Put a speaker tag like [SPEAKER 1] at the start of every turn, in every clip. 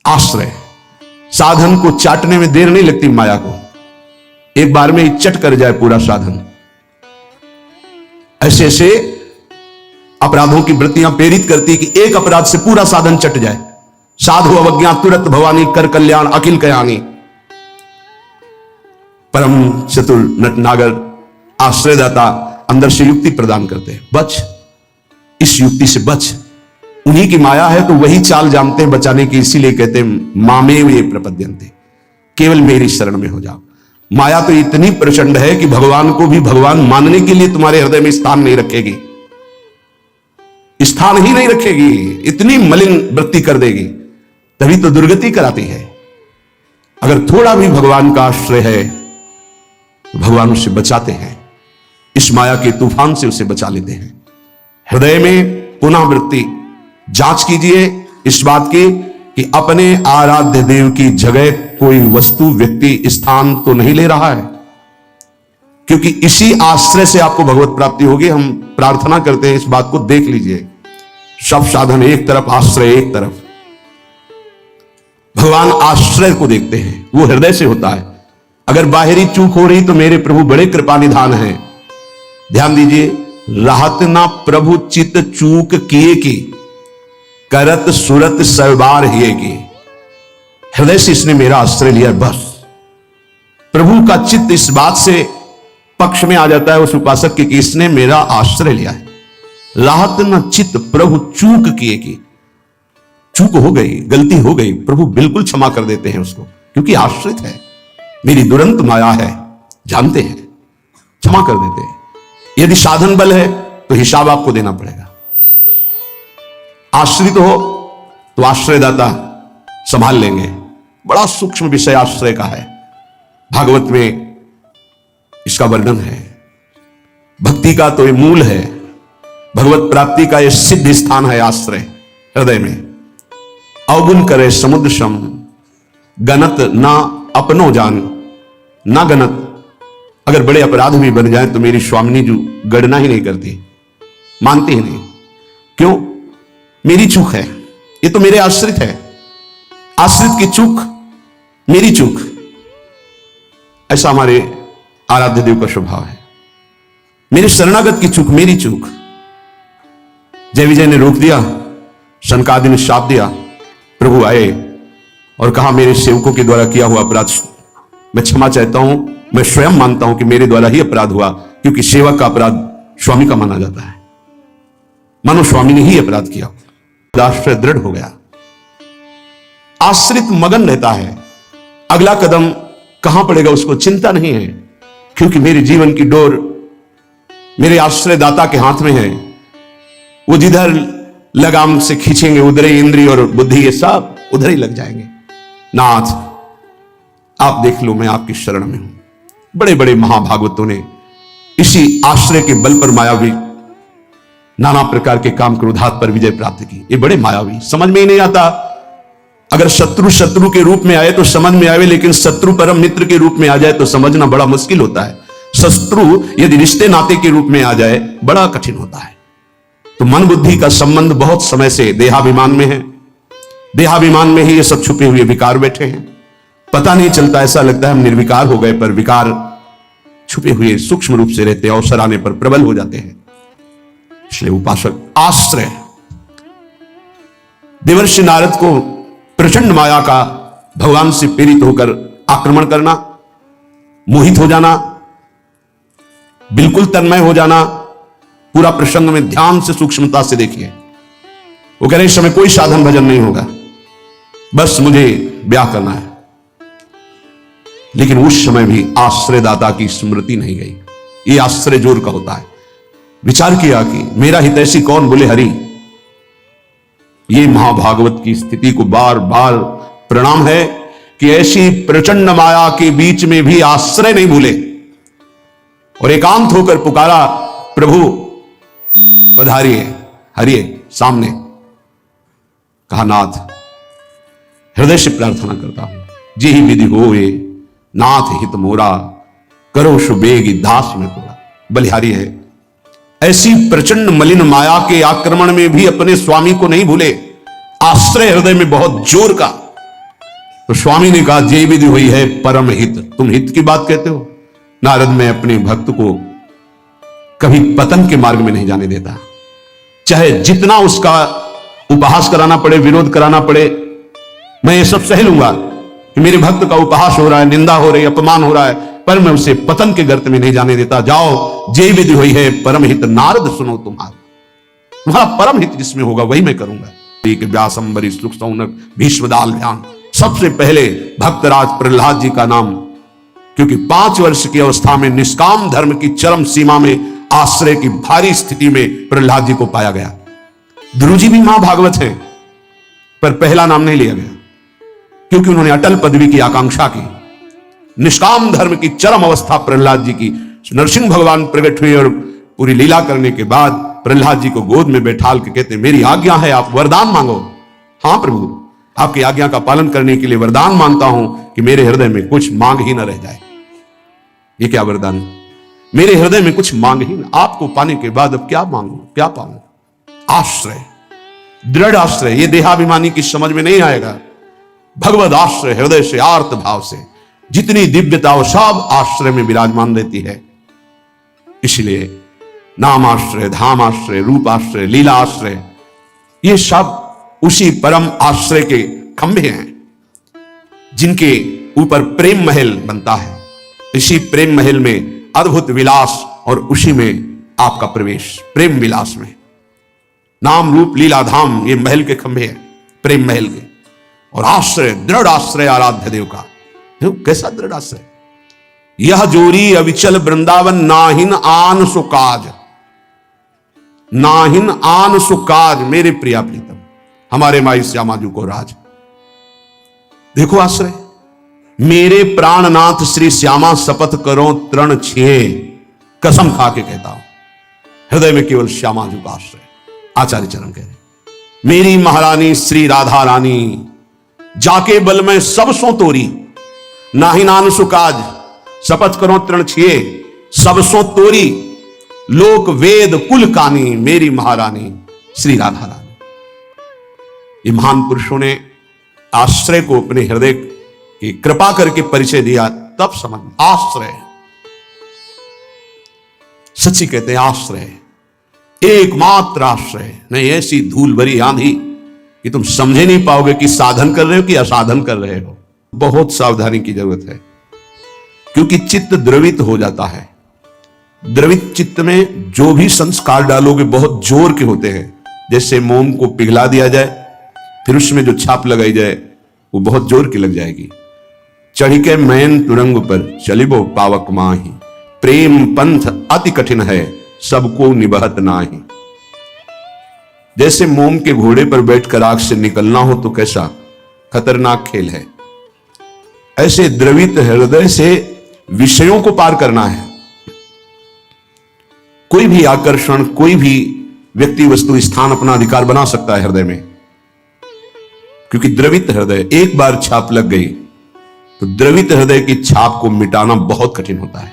[SPEAKER 1] आश्रय। साधन को चाटने में देर नहीं लगती माया को, एक बार में ही चट कर जाए पूरा साधन। ऐसे ऐसे अपराधों की वृत्तियां प्रेरित करती कि एक अपराध से पूरा साधन चट जाए। साधु अवज्ञा तुरंत भवानी, कर कल्याण अखिल कयानी। परम चतुर नटनागर आश्रयदाता अंदर से युक्ति प्रदान करते हैं, बच, इस युक्ति से बच। उन्हीं की माया है तो वही चाल जानते हैं बचाने की, इसीलिए कहते हैं मामेव ये प्रपद्यन्ते, केवल मेरी शरण में हो जाओ। माया तो इतनी प्रचंड है कि भगवान को भी भगवान मानने के लिए तुम्हारे हृदय में स्थान नहीं रखेगी, स्थान ही नहीं रखेगी, इतनी मलिन वृत्ति कर देगी, तभी तो दुर्गति कराती है। अगर थोड़ा भी भगवान का आश्रय है तो भगवान उसे बचाते हैं, इस माया के तूफान से उसे बचा लेते हैं। हृदय में पुनः वृत्ति जांच कीजिए इस बात की कि अपने आराध्य देव की जगह कोई वस्तु, व्यक्ति, स्थान तो नहीं ले रहा है, क्योंकि इसी आश्रय से आपको भगवत प्राप्ति होगी। हम प्रार्थना करते हैं इस बात को देख लीजिए, सब साधन एक तरफ, आश्रय एक तरफ। भगवान आश्रय को देखते हैं, वो हृदय से होता है। अगर बाहरी चूक हो रही तो मेरे प्रभु बड़े कृपा निधान हैं। ध्यान दीजिए, राहत ना प्रभु चित चूक किए की, करत सुरत सरबार हिए की। हृदय से इसने मेरा आश्रय लिया, बस। प्रभु का चित्त इस बात से पक्ष में आ जाता है उस उपासक के कि इसने मेरा आश्रय लिया है। राहत न चित्त प्रभु चूक किए की, चूक हो गई, गलती हो गई, प्रभु बिल्कुल क्षमा कर देते हैं उसको, क्योंकि आश्रित है, मेरी दुरंत माया है, जानते हैं, क्षमा कर देते हैं। यदि साधन बल है तो हिसाब आपको देना पड़ेगा। आश्रित हो तो आश्रयदाता संभाल लेंगे। बड़ा सूक्ष्म विषय आश्रय का है, भागवत में इसका वर्णन है। भक्ति का तो ये मूल है, भगवत प्राप्ति का ये सिद्ध स्थान है आश्रय, हृदय में। अवगुण करे समुद्र सम, गणत ना अपनो जान, ना गणत। अगर बड़े अपराध भी बन जाए तो मेरी स्वामिनी जो गणना ही नहीं करती, मानती ही नहीं। क्यों? मेरी चूक है, ये तो मेरे आश्रित है, आश्रित की चूक मेरी चूक। ऐसा हमारे आराध्य देव का स्वभाव है। मेरे शरणागत की चूक मेरी चूक। जय विजय ने रोक दिया, शनकादि ने शाप दिया, प्रभु आए और कहा मेरे सेवकों के द्वारा किया हुआ अपराध मैं क्षमा चाहता हूं। मैं स्वयं मानता हूं कि मेरे द्वारा ही अपराध हुआ, क्योंकि सेवक का अपराध स्वामी का माना जाता है, मानो स्वामी ने ही अपराध किया। आश्रय दृढ़ हो गया, आश्रित मगन रहता है, अगला कदम कहां पड़ेगा उसको चिंता नहीं है, क्योंकि मेरे जीवन की डोर मेरे आश्रयदाता के हाथ में है। वो जिधर लगाम से खींचेंगे उधर ही इंद्रिय और बुद्धि ये सब उधर ही लग जाएंगे। नाथ आप देख लो, मैं आपकी शरण में हूं। बड़े बड़े महाभागवतों ने इसी आश्रय के बल पर मायावी नाना प्रकार के काम क्रोधात पर विजय प्राप्त की। ये बड़े मायावी, समझ में ही नहीं आता। अगर शत्रु शत्रु के रूप में आए तो समझ में आवे, लेकिन शत्रु परम मित्र के रूप में आ जाए तो समझना बड़ा मुश्किल होता है। शत्रु यदि रिश्ते नाते के रूप में आ जाए बड़ा कठिन होता है। तो मन बुद्धि का संबंध बहुत समय से देहाभिमान में है, देहाभिमान में ही ये सब छुपे हुए विकार बैठे हैं। पता नहीं चलता, ऐसा लगता है हम निर्विकार हो गए, पर विकार छुपे हुए सूक्ष्म रूप से रहते हैं, अवसर आने पर प्रबल हो जाते हैं। इसलिए उपासक आश्रय। देवर्षि नारद को प्रचंड माया का भगवान से प्रेरित होकर आक्रमण करना, मोहित हो जाना, बिल्कुल तन्मय हो जाना, पूरा प्रसंग में ध्यान से सूक्ष्मता से देखिए। वो कह रहे इस समय कोई साधन भजन नहीं होगा, बस मुझे ब्याह करना है। लेकिन उस समय भी आश्रयदाता की स्मृति नहीं गई। ये आश्रय जोर का होता है। विचार किया कि मेरा हितैषी कौन, बोले हरि। ये महाभागवत की स्थिति को बार बार प्रणाम है कि ऐसी प्रचंड माया के बीच में भी आश्रय नहीं भूले और एकांत होकर पुकारा, प्रभु पधारिए, हरिए सामने। कहा नाथ हृदय से प्रार्थना करता हूं, जी ही विधि होए नाथ हित मोरा, करो सुबेगी दास में पूरा। बलिहारी है, ऐसी प्रचंड मलिन माया के आक्रमण में भी अपने स्वामी को नहीं भूले। आश्रय हृदय में बहुत जोर का, तो स्वामी ने कहा, जे विधि हुई है परम हित। तुम हित की बात कहते हो? नारद, मैं अपने भक्त को कभी पतन के मार्ग में नहीं जाने देता। चाहे जितना उसका उपहास कराना पड़े, विरोध कराना पड़े, मैं ये सब सह लूंगा कि मेरे भक्त का उपहास हो रहा है, निंदा हो रही है, अपमान हो रहा है, पर मैं उसे पतन के गर्त में नहीं जाने देता। जाओ, जे विधि हुई है परम हित, नारद सुनो तुम्हारा परम हित जिसमें होगा वही मैं करूंगा। व्यासंबरी सुख सौनक भीष्मदाल ध्यान। सबसे पहले भक्तराज प्रहलाद जी का नाम, क्योंकि 5 वर्ष की अवस्था में निष्काम धर्म की चरम सीमा में आश्रय की भारी स्थिति में प्रहलाद जी को पाया गया। ध्रुव जी भी महाभागवत हैं, पर पहला नाम नहीं लिया गया क्योंकि उन्होंने अटल पदवी की आकांक्षा की। निष्काम धर्म की चरम अवस्था प्रहलाद जी की। नरसिंह भगवान प्रकट हुए और पूरी लीला करने के बाद प्रहलाद जी को गोद में बैठाल के कहते, मेरी आज्ञा है, आप वरदान मांगो। हाँ प्रभु, आपकी आज्ञा का पालन करने के लिए वरदान मांगता हूं कि मेरे हृदय में कुछ मांग ही न रह जाए। ये क्या वरदान? मेरे हृदय में कुछ मांग ही न, आपको पाने के बाद अब क्या मांगू, क्या पाऊं? आश्रय, दृढ़ आश्रय। ये देहाभिमानी की समझ में नहीं आएगा। भगवद आश्रय, हृदय से, आर्त भाव से, जितनी दिव्यता वो सब आश्रय में विराजमान रहती है। इसलिए नाम आश्रय, धाम आश्रय, रूप आश्रय, लीला आश्रय, ये सब उसी परम आश्रय के खंभे हैं जिनके ऊपर प्रेम महल बनता है। इसी प्रेम महल में अद्भुत विलास और उसी में आपका प्रवेश, प्रेम विलास में। नाम रूप लीला धाम, ये महल के खंभे हैं, प्रेम महल के। और आश्रय, दृढ़ आश्रय आराध्य देव का। कैसा दृढ़ आश्रय? यह जोरी अविचल वृंदावन, नाहिन आन सुकाज, नाहिन आन सुकाज, मेरे प्रिया प्रीतम, हमारे माई श्यामाजू को राज। देखो आश्रय, मेरे प्राणनाथ श्री श्यामा शपथ करो तृण छिए, कसम खा के कहता हूं, हृदय में केवल श्यामाजू का आश्रय। आचार्य चरण कह रहे, मेरी महारानी श्री राधा रानी, जाके बल में सब सो तोरी, नाही नान सुकाज, शपथ करो तृण छिए, सब सो तोरी, लोक वेद कुल कानी, मेरी महारानी श्री राधा रानी। ये महान पुरुषों ने आश्रय को अपने हृदय की कृपा करके परिचय दिया, तब समझ। आश्रय सच्ची कहते हैं, आश्रय एकमात्र आश्रय नहीं। ऐसी धूल भरी आंधी कि तुम समझे नहीं पाओगे कि साधन कर रहे हो कि असाधन कर रहे हो। बहुत सावधानी की जरूरत है, क्योंकि चित्त द्रवित हो जाता है। द्रवित चित्त में जो भी संस्कार डालोगे बहुत जोर के होते हैं। जैसे मोम को पिघला दिया जाए, फिर उसमें जो छाप लगाई जाए वो बहुत जोर की लग जाएगी। चढ़ी के मैन तुरंग पर चलिबो पावक माही, प्रेम पंथ अति कठिन है, सबको निबहत नाही। जैसे मोम के घोड़े पर बैठकर आग से निकलना हो तो कैसा खतरनाक खेल है, ऐसे द्रवित हृदय से विषयों को पार करना है। कोई भी आकर्षण, कोई भी व्यक्ति, वस्तु, स्थान अपना अधिकार बना सकता है हृदय में, क्योंकि द्रवित हृदय, एक बार छाप लग गई तो द्रवित हृदय की छाप को मिटाना बहुत कठिन होता है।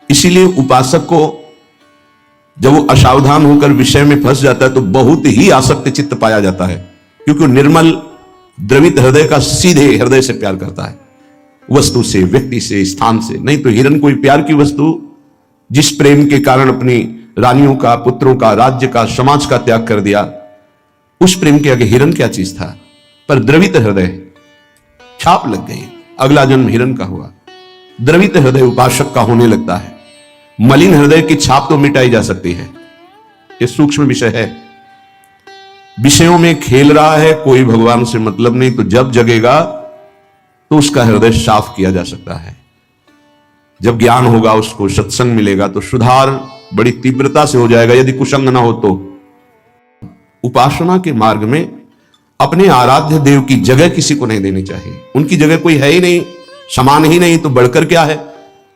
[SPEAKER 1] इसीलिए उपासक को जब वो असावधान होकर विषय में फंस जाता है तो बहुत ही आसक्त चित्त पाया जाता है, क्योंकि निर्मल द्रवित हृदय का सीधे हृदय से प्यार करता है, वस्तु से, व्यक्ति से, स्थान से। नहीं तो हिरण कोई प्यार की वस्तु जिस प्रेम के कारण अपनी रानियों का, पुत्रों का, राज्य का, समाज का त्याग कर दिया, उस प्रेम के आगे हिरण क्या चीज था। पर द्रवित हृदय, छाप लग गई, अगला जन्म हिरण का हुआ। द्रवित हृदय उपासक का होने लगता है। मलिन हृदय की छाप तो मिटाई जा सकती है, यह सूक्ष्म विषय है। विषयों में खेल रहा है, कोई भगवान से मतलब नहीं, तो जब जगेगा तो उसका हृदय साफ किया जा सकता है। जब ज्ञान होगा, उसको सत्संग मिलेगा तो सुधार बड़ी तीव्रता से हो जाएगा, यदि कुसंग ना हो तो। उपासना के मार्ग में अपने आराध्य देव की जगह किसी को नहीं देनी चाहिए। उनकी जगह कोई है ही नहीं, समान ही नहीं, तो बढ़कर क्या है।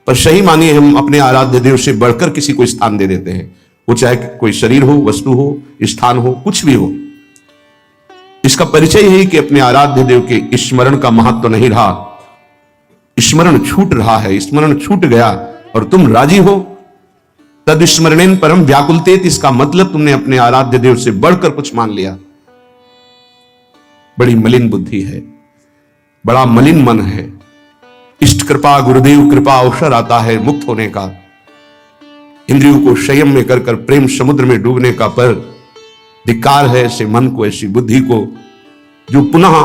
[SPEAKER 1] पर सही मानिए, हम अपने आराध्य देव से बढ़कर किसी को स्थान दे देते हैं, वो चाहे कोई शरीर हो, वस्तु हो, स्थान हो, कुछ भी हो। इसका परिचय यही कि अपने आराध्य देव के स्मरण का महत्व नहीं रहा, स्मरण छूट रहा है। स्मरण छूट गया और तुम राजी हो, तद स्मरणेन परम व्याकुलतेत, इसका मतलब तुमने अपने आराध्य देव से बढ़कर कुछ मान लिया। बड़ी मलिन बुद्धि है। बड़ा मलिन मन है। इष्ट कृपा गुरुदेव कृपा अवसर आता है मुक्त होने का, इंद्रियों को संयम में कर कर प्रेम समुद्र में डूबने का, पर धिक्कार है ऐसे मन को, ऐसी बुद्धि को जो पुनः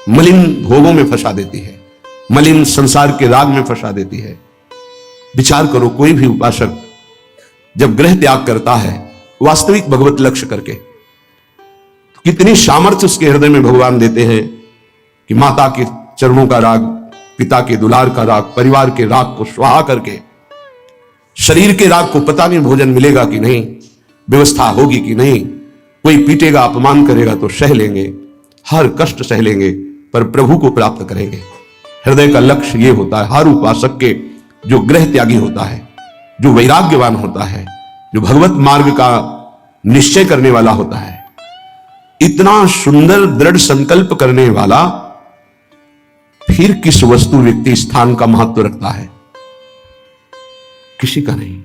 [SPEAKER 1] मलिन भोगों में फंसा देती है, मलिन संसार के राग में फंसा देती है। विचार करो, कोई भी उपासक जब ग्रह त्याग करता है वास्तविक भगवत लक्ष्य करके, तो कितनी सामर्थ्य उसके हृदय में भगवान देते हैं कि माता के चरणों का राग, पिता के दुलार का राग, परिवार के राग को स्वाहा करके, शरीर के राग को पता नहीं भोजन मिलेगा कि नहीं, व्यवस्था होगी कि नहीं, कोई पीटेगा अपमान करेगा तो सह लेंगे, हर कष्ट सह लेंगे, पर प्रभु को प्राप्त करेंगे। हृदय का लक्ष्य ये होता है हर उपासक के, जो ग्रह त्यागी होता है, जो वैराग्यवान होता है, जो भगवत मार्ग का निश्चय करने वाला होता है, इतना सुंदर दृढ़ संकल्प करने वाला, फिर किस वस्तु व्यक्ति स्थान का महत्व रखता है? किसी का नहीं।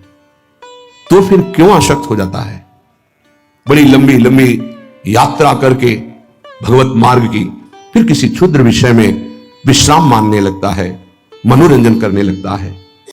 [SPEAKER 1] तो फिर क्यों आसक्त हो जाता है? बड़ी लंबी लंबी यात्रा करके भगवत मार्ग की, फिर किसी क्षुद्र विषय में विश्राम मानने लगता है, मनोरंजन करने लगता है।